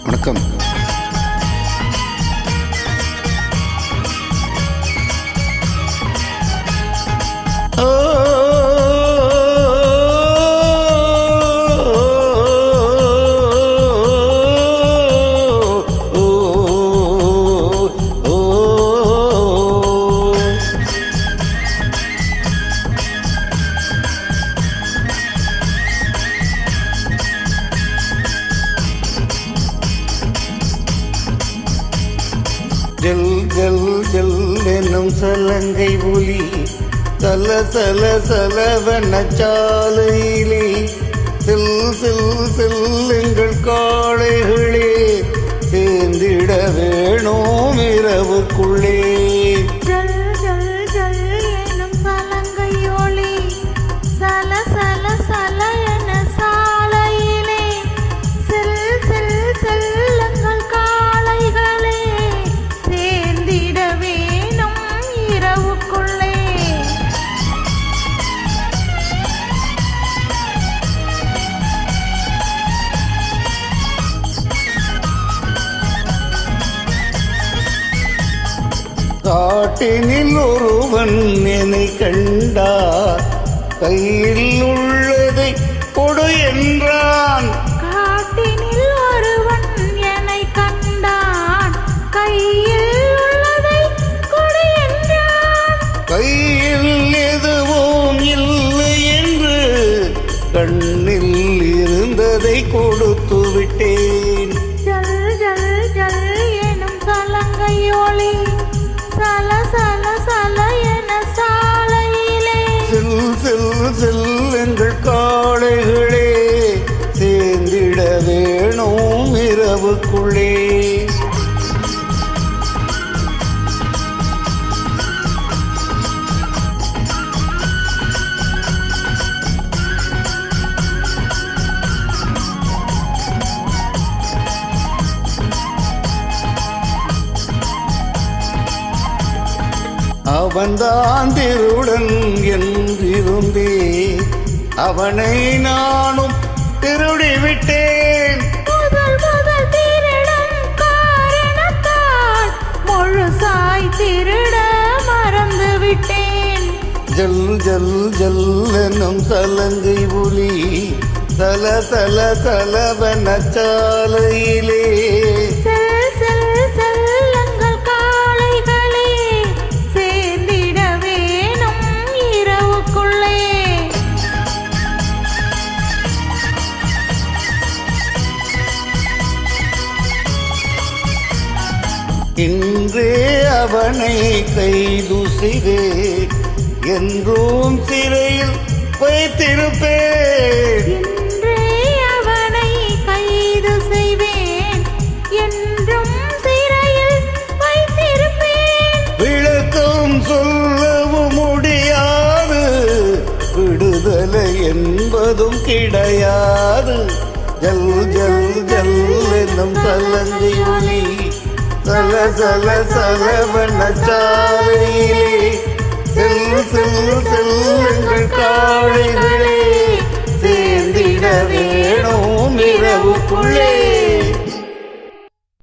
வணக்கம். ஜல் ஜல் ஜல் எனும் சலங்கை ஒலி சல சல சலவன சாலையிலே செல் செல் செல்லுங்கள் காளைகளே சேர்ந்திட வேணும் இரவுக்குள்ளே. ஜல் ஜல் ஜல் எனும் சலங்கை ஒலி சல சல சல என சாலையிலே செல் செல் செல்லுங்கள் காளைகளே சேர்ந்திட வேணும் இரவுக்குள்ளே. காட்டினில் ஒருவன் என்னை கண்டார், கையில் உள்ளதை கொடு என்றான். காட்டினில் ஒருவன் என்னை கண்டான், கையில் உள்ளதை கொடு என்றான். கையில் எதுவும் இல்லை என்று கண்ணில் இருந்ததை கொடுத்து விட்டேன். ஜல் ஜல் ஜல் எனும் சலங்கை ஒலி சல சல சல என சாலையிலே செல் செல் செல்லுங்கள் காளைகளே சேர்ந்திட வேணும் இரவுக்குள்ளே. அவன்தான் திருடன் என்றிருந்தே அவனை நானும் திருடிவிட்டேன். முதல் முதல் திருடம் காரணத்தால் முழுசாய் திருட மறந்து விட்டேன். ஜல் ஜல் ஜல் எனும் சலங்கை ஒலி தல தல தலவன சாலையிலே செல் செல் செல்லுங்கள் காளைகளே சேர்ந்திட வேணும் இரவுக்குள்ளே. இன்றே அவனை கைது செய்தே என்றும் சிறையில் வைத்திருப்பேன். இன்றே அவனை கைது செய்வேன், என்றும் சிறையில் வைத்திருப்பேன். விளக்கம் சொல்லவும் முடியாது, விடுதலை என்பதும் கிடையாது. ஜல் ஜல் ஜல் என்னும் சலங்கை ஒலி சல சல சலவன சாலையிலே செல் செல் செல்லுங்கள் காளைகளே